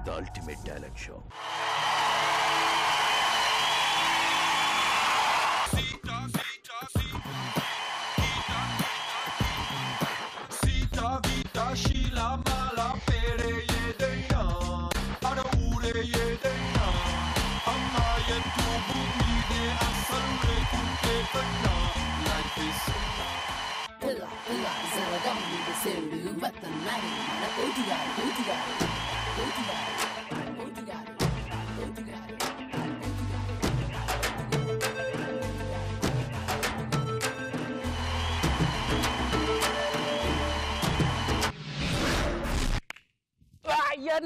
the ultimate dialect show. Sita Vita Sheila Mala Pere Yedena Ada Ure Yedena Amma Yentu Bumi De Asalre Kunte Kana Life is Illa Illa Zaragami De Seru Vatanari Mana Odigari Odigari Odigari Odigari Odigari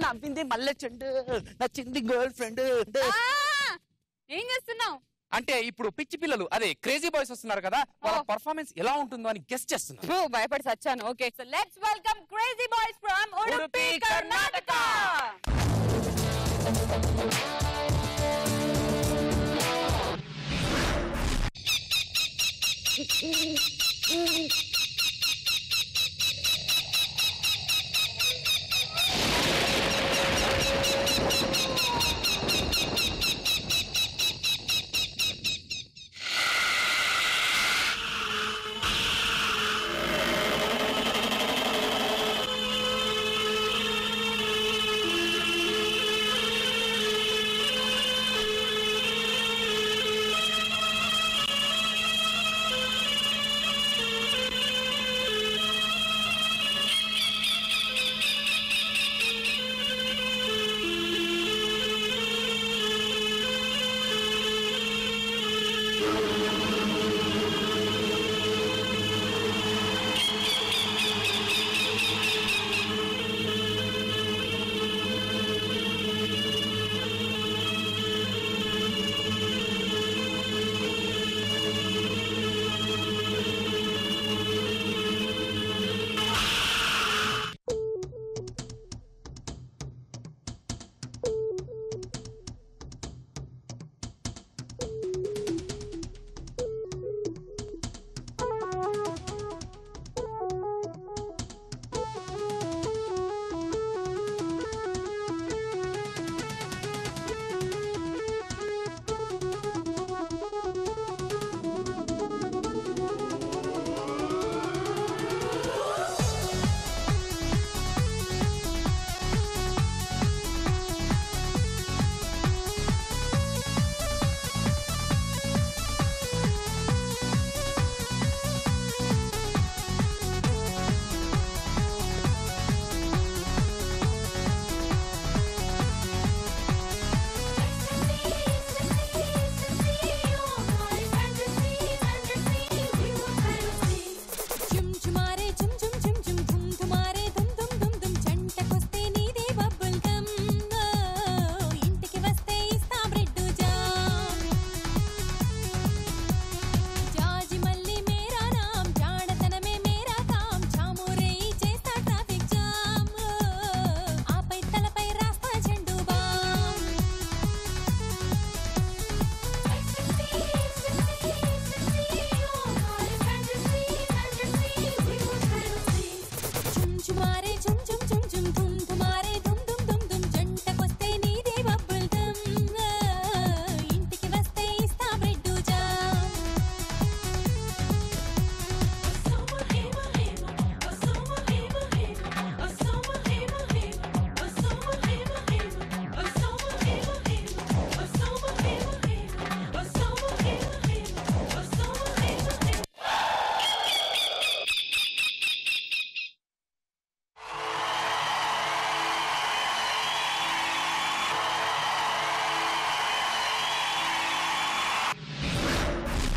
నవ్వింది మళ్ళీ చెండు నచ్చింది girl friend. ఏం చేస్తున్నావు? అంటే ఇప్పుడు పిచ్చి పిల్లలు అదే క్రేజీ బాయ్స్ వస్తున్నారు కదా, వాళ్ళ పర్ఫార్మెన్స్ ఎలా ఉంటుందో అని గెస్ చేస్తున్నారు. భయపడి సచ్చాను. Okay, so let's welcome crazy boys from Udupi Karnataka.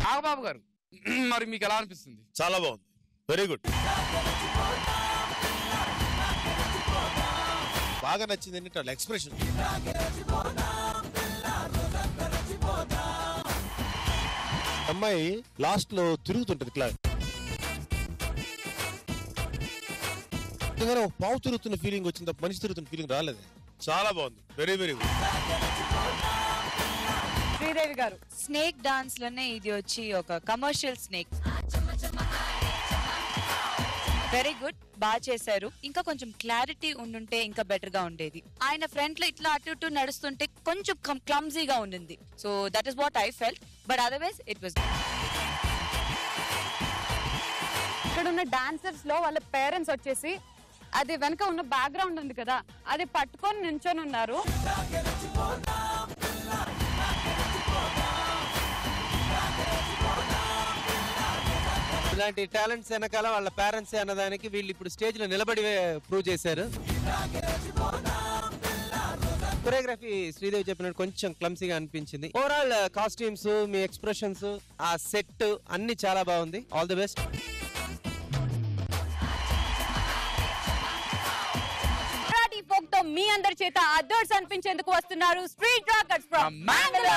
Nagababu గారు, మరి మీకు ఎలా అనిపిస్తుంది? చాలా బాగుంది, వెరీ గుడ్. బాగా నచ్చింది ఏంటంటే వాళ్ళ ఎక్స్ప్రెషన్. అమ్మాయి లాస్ట్ లో తిరుగుతుంటది క్లాస్, ఒక పావు తిరుగుతున్న ఫీలింగ్ వచ్చింది తప్ప మనిషి తిరుగుతున్న ఫీలింగ్ రాలేదు. చాలా బాగుంది, వెరీ వెరీ గుడ్. శ్రీదేవి గారు, స్నేక్ డాన్స్ లోనే ఇది వచ్చి ఒక కమర్షియల్ స్నేక్. వెరీ గుడ్, బాగా చేశారు. ఇంకా కొంచెం క్లారిటీ ఉండుంటే ఇంకా బెటర్ గా ఉండేది. ఆయన ఫ్రంట్ లో ఇట్లా అటు ఇటు నడుస్తుంటే కొంచెం క్లమ్జీగా ఉండింది. So that is what I felt, but otherwise it was. ఇక్కడ ఉన్న డాన్సర్స్ లో వాళ్ళ పేరెంట్స్ వచ్చేసి అది వెనక ఉన్న బ్యాక్గ్రౌండ్ ఉంది కదా, అది పట్టుకొని నించొని ఉన్నారు. ఇలాంటి టాలెంట్స్ వెనకాల వాళ్ళ పేరెంట్స్ అన్నదానికి వీళ్ళు ఇప్పుడు స్టేజ్ లో నిలబడి ప్రూవ్ చేశారు. కొరియోగ్రఫీ శ్రీదేవి చెప్పినట్టు కొంచెం క్లమ్సీగా అనిపించింది. ఓవరాల్ కాస్ట్యూమ్స్, మీ ఎక్స్ప్రెషన్స్, ఆ సెట్ అన్ని చాలా బాగుంది. All the best. ఫోక్ తో మీ అందరి చేత అదర్స్ అనిపించేందుకు వస్తున్నారు స్ట్రీట్ రాకర్స్ ఫ్రమ్ మంగళూరు.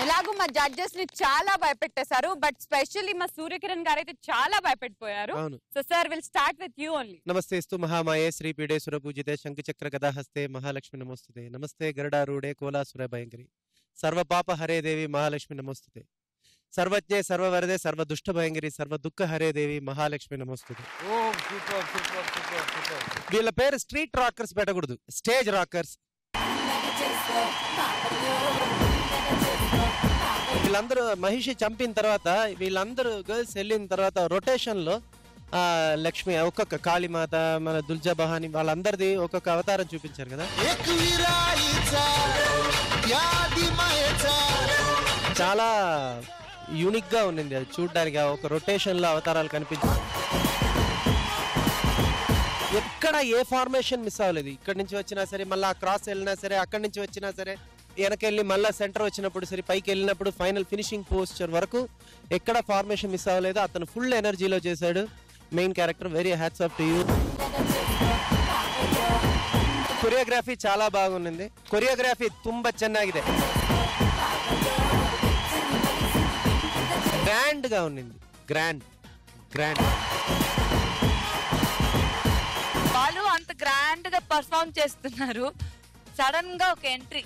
ఎలాగో మా జడ్జెస్ ని చాలా భయపెట్టేశారు, బట్ స్పెషల్లీ మా సూర్యకిరణ్ గారు అయితే చాలా భయపెట్టిపోయారు. అవును. So sir will start with you only. నమస్తేస్తు మహామాయే శ్రీపీడే సురపూజితే శంఖచక్ర గదాహస్తే మహాలక్ష్మి నమోస్తుతే. నమస్తే గరుడారూఢే కోలాసుర భయంకరి సర్వపాప హరే దేవి మహాలక్ష్మి నమోస్తుతే. సర్వజ్ఞే సర్వవరదే సర్వదుష్ట భయంకరి సర్వదుఃఖ హరే దేవి మహాలక్ష్మి నమోస్తుతే. వీళ్ళ పేరు స్ట్రీట్ రాకర్స్ పెట్టకూడదు, స్టేజ్ రాకర్స్. వీళ్ళందరూ మహిషి చంపిన తర్వాత వీళ్ళందరూ గర్ల్స్ వెళ్ళిన తర్వాత రొటేషన్ లో లక్ష్మి ఒక్కొక్క కాళీమాత, మన దుల్జా బహాని వాళ్ళందరిది ఒక్కొక్క అవతారం చూపించారు కదా. చాలా యూనిక్ గా ఉండింది అది చూడడానికి. ఒక రొటేషన్ లో అవతారాలు కనిపించాయి. ఎక్కడ ఏ ఫార్మేషన్ మిస్ అవ్వలేదు. ఇక్కడ నుంచి వచ్చినా సరే, మళ్ళీ క్రాస్ వెళ్ళినా సరే, అక్కడి నుంచి వచ్చినా సరే, వెనకెళ్ళి మళ్ళీ సెంటర్ వచ్చినప్పుడు సరే, పైకి వెళ్ళినప్పుడు ఫైనల్ ఫినిషింగ్ పోస్చర్ వరకు ఎక్కడ ఫార్మేషన్ మిస్ అవ్వలేదు. అతను ఫుల్ ఎనర్జీలో చేశాడు. Main character, very hats off to you. Choreography చాలా బాగుంది. కొరియోగ్రఫీ ತುಂಬಾ ಚೆನ್ನಾಗಿದೆ. గ్రాండ్ గా ఉండింది. గ్రాండ్ వాళ్ళు అంత గ్రాండ్ గా పర్ఫార్మ్ చేస్తున్నారు, సడన్ గా ఒక ఎంట్రీ.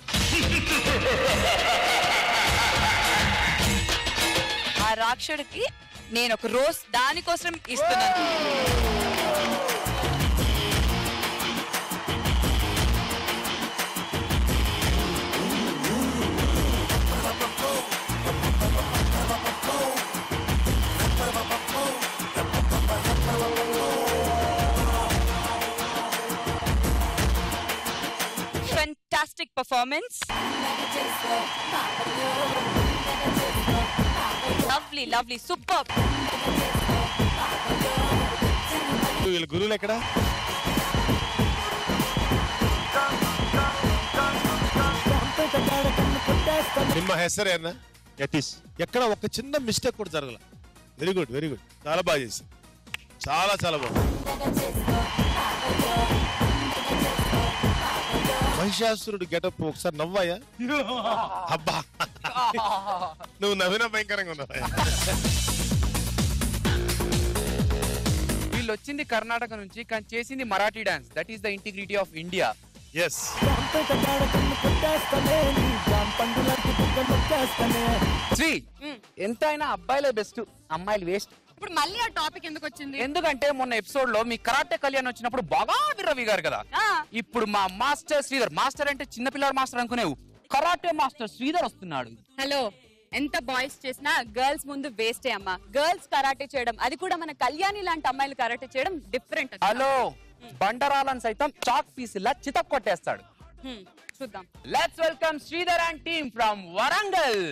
ఆ రాక్షసుడికి నేను ఒక రోజ్ దానికోసం ఇస్తున్నాను. Fantastic performance. Lovely, superb. వీళ్ళ గురువులు ఎక్కడ? ನಿಮ್ಮ ಹೆಸರೇನ? యతీష్. ఎక్కడ ఒక చిన్న మిస్టేక్ కూడా జరగల. వెరీ గుడ్, చాలా బాగా చేసి, చాలా బాగుంది. మహిషాసురుడు గెటప్ ఒకసారి నవ్వాయా? అబ్బా, నువ్వు నవ్వినా భయంకరంగా ఉన్నావా? వీళ్ళు వచ్చింది కర్ణాటక నుంచి, కానీ చేసింది Marathi dance. That is the integrity of India. Yes. Sri, ఎంతైనా అబ్బాయిలే బెస్ట్, అమ్మాయిలు వేస్ట్. ఇప్పుడు మళ్ళీ ఆ టాపిక్ ఎందుకు వచ్చింది? ఎందుకంటే మొన్న ఎపిసోడ్ లో మీ కరాటే కళ్యాణ్ వచ్చినప్పుడు బాగా విర్రవీగారు కదా. ఇప్పుడు మా మాస్టర్ శ్రీధర్, మాస్టర్ అంటే చిన్నపిల్లల మాస్టర్ అనుకునేవు, కరాటే మాస్టర్ శ్రీధర్ వస్తున్నాడు. హలో, ఎంత బాయ్స్ చేసినా గర్ల్స్ ముందు వేస్టే అమ్మా. గర్ల్స్ కరాటే చేయడం, అది కూడా మన కళ్యాణి లాంటి అమ్మాయిలు కరాటే చేయడం డిఫరెంట్. హలో, బండరాలను సైతం చాక్ పీస్ లా చితక్ కొట్టేస్తాడు. చూద్దాం. Let's welcome Sridhar and team from Warangal.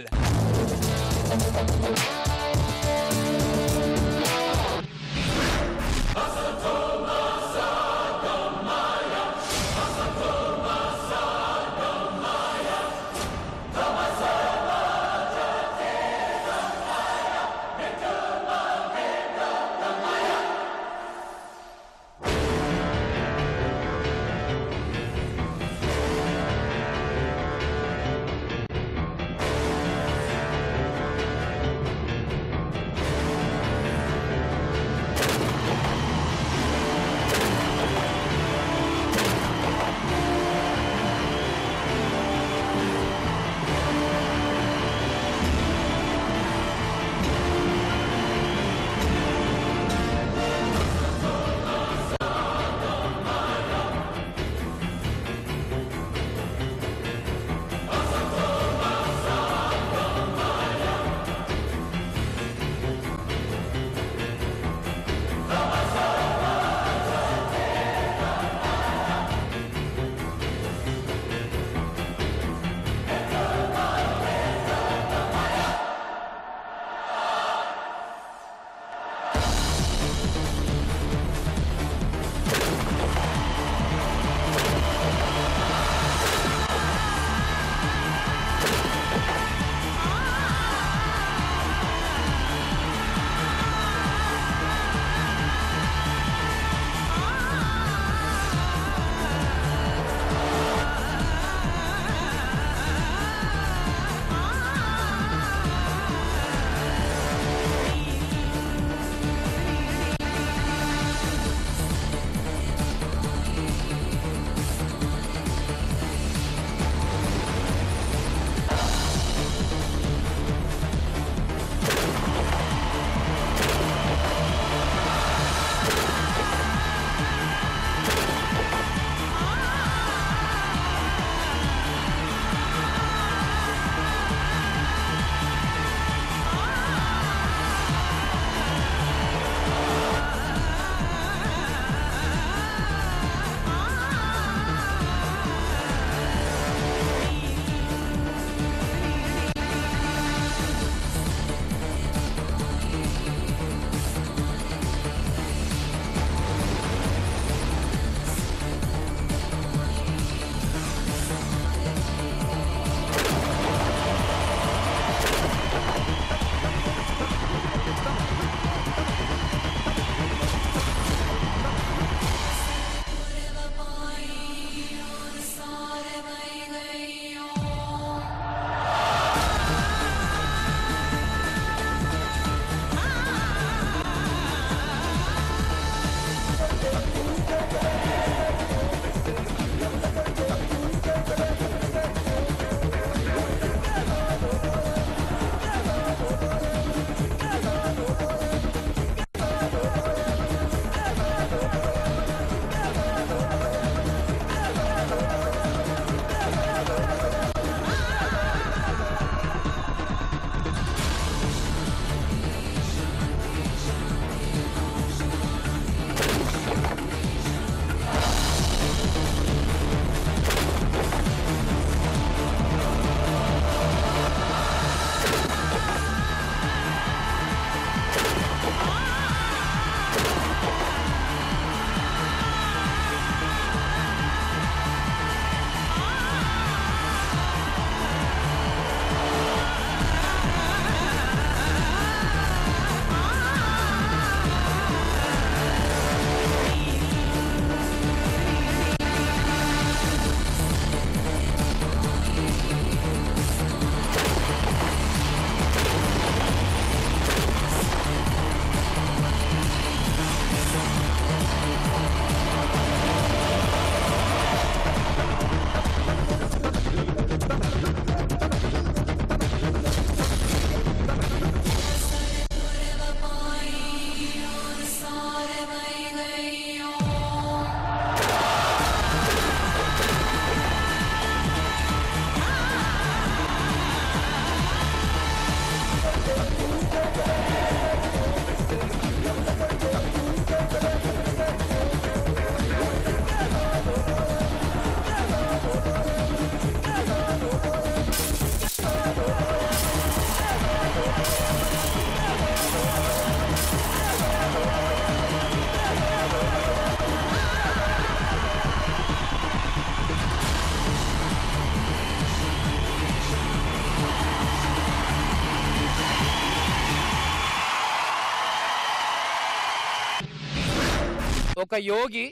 ఒక యోగి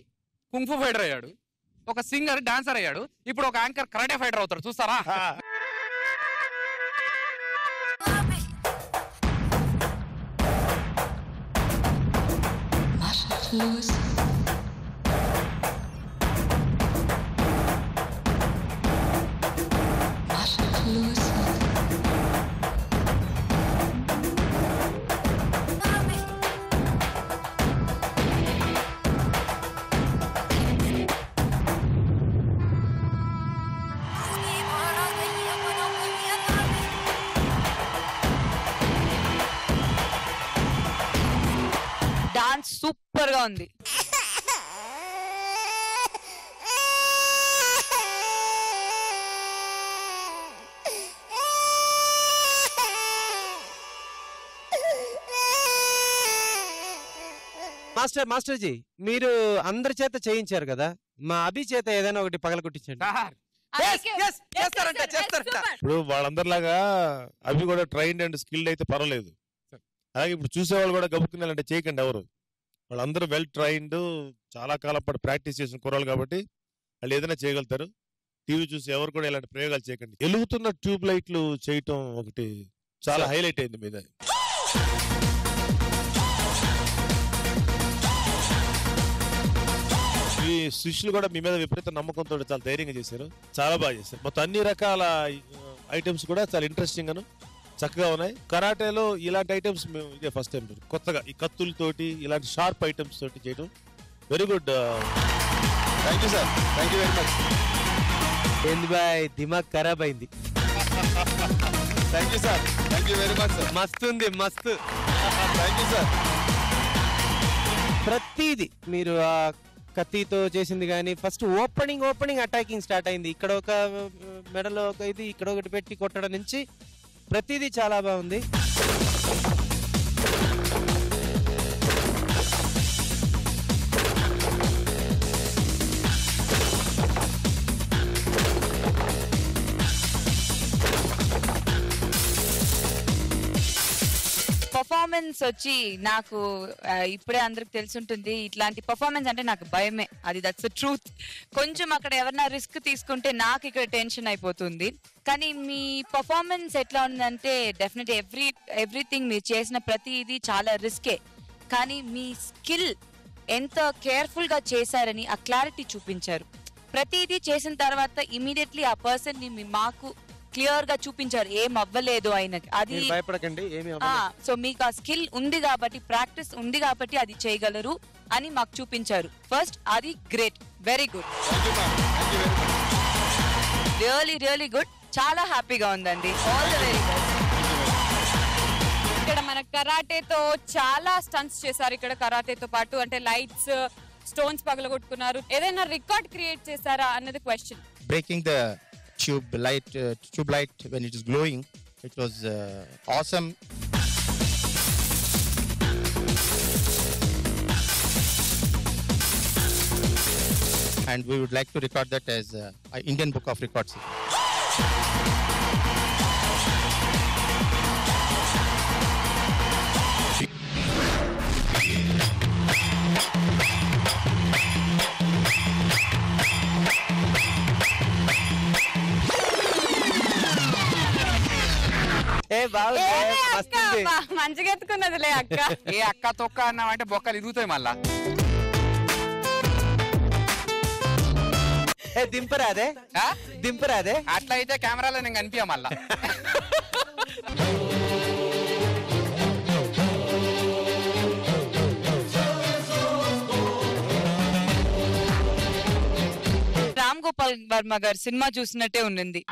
కుంఫు ఫైటర్ అయ్యాడు, ఒక సింగర్ డాన్సర్ అయ్యాడు, ఇప్పుడు ఒక యాంకర్ కరాటే ఫైటర్ అవుతాడు. చూస్తారా? డాన్స్ సూపర్ గా ఉంది. మాస్టర్ జీ, మీరు అందరి చేత చేయించారు కదా, మా అభి చేత ఏదైనా ఒకటి పగలగొట్టించండి. ఇప్పుడు వాళ్ళందరిలాగా అవి కూడా ట్రైన్డ్ అండ్ స్కిల్డ్ అయితే పర్వాలేదు. అలాగే ఇప్పుడు చూసేవాళ్ళు కూడా గబుక్కునేలాంటి చేయకండి ఎవరు. వాళ్ళందరూ వెల్ ట్రైన్డ్, చాలా కాలం పాటు ప్రాక్టీస్ చేసిన కుర్రాళ్ళు కాబట్టి వాళ్ళు ఏదైనా చేయగలుగుతారు. టీవీ చూసి ఎవరు కూడా ఇలాంటి ప్రయోగాలు చేయకండి. వెలుగుతున్న ట్యూబ్ లైట్లు చేయటం ఒకటి చాలా హైలైట్ అయింది మీద. ఈ శిష్యులు కూడా మీ మీద విపరీత నమ్మకంతో చాలా ధైర్యంగా చేశారు, చాలా బాగా చేశారు. మొత్తం అన్ని రకాల ఐటమ్స్ కూడా చాలా ఇంట్రెస్టింగ్ గాను చక్కగా ఉన్నాయి. కరాటేలో ఇలాంటి ఐటమ్స్ మేము ఇదే ఫస్ట్ టైం కొత్తగా ఈ కత్తులతోటి ఇలాంటి షార్ప్ ఐటమ్స్ తోటి చేయడం very good. Thank you sir, thank you very much. ఏంది బాయ్, దిమాగ్ ఖరాబ్ అయింది. Thank you sir, thank you very much sir. మస్తు ఉంది, మస్తు. Thank you sir. ప్రతిదీ మీరు ఆ కత్తితో చేసింది కానీ ఫస్ట్ ఓపెనింగ్ అటాకింగ్ స్టార్ట్ అయింది. ఇక్కడ ఒక మెడలో ఒక ఇది, ఇక్కడ ఒకటి పెట్టి కొట్టడం నుంచి ప్రతిదీ చాలా బాగుంది. పర్ఫార్మెన్స్ వచ్చి నాకు ఇప్పుడే అందరికి తెలుసుంటుంది, ఇట్లాంటి పర్ఫార్మెన్స్ అంటే నాకు భయమే. అది దట్స్ ద ట్రూత్. కొంచెం అక్కడ ఎవరన్నా రిస్క్ తీసుకుంటే నాకు ఇక్కడ టెన్షన్ అయిపోతుంది. కానీ మీ పర్ఫార్మెన్స్ ఎట్లా ఉందంటే డెఫినెట్ ఎవ్రీథింగ్ మీరు చేసిన ప్రతిదీ చాలా రిస్కే, కానీ మీ స్కిల్ ఎంత కేర్ఫుల్ గా చేశారని ఆ క్లారిటీ చూపించారు. ప్రతిదీ చేసిన తర్వాత ఇమీడియట్లీ ఆ పర్సన్ ని మాకు క్లియర్ గా చూపించారు, ఏం అవ్వలేదు ఆయనకి. అది భయపడకండి, సో మీకు ఆ స్కిల్ ఉంది కాబట్టి, ప్రాక్టీస్ ఉంది కాబట్టి అది చేయగలరు అని మాకు చూపించారు. ఫస్ట్ అది great, very good, really good. చాలా హ్యాపీగా ఉందండి. All the very best. ఇక్కడ మన కరాటేతో చాలా స్టంట్స్ చేశారు. ఇక్కడ కరాటేతో పాటు అంటే లైట్స్, స్టోన్స్ పగలగొట్టుకున్నారు. ఏదైనా రికార్డ్ క్రియేట్ చేశారా అన్నది question. Breaking the tube light when it is glowing, it was awesome. And we would like to record that as Indian Book of Records. మంచిగా ఎత్తుకున్నదిలే అక్క. ఏ అక్క తొక్క అన్నామంటే బొక్కలు ఇరుగుతాయి మళ్ళా. దింపరాదే దింపరాదే. అట్లా అయితే కెమెరాలో నేను కనిపించా మళ్ళా. రామ్ గోపాల్ వర్మ గారు సినిమా చూసినట్టే ఉండింది.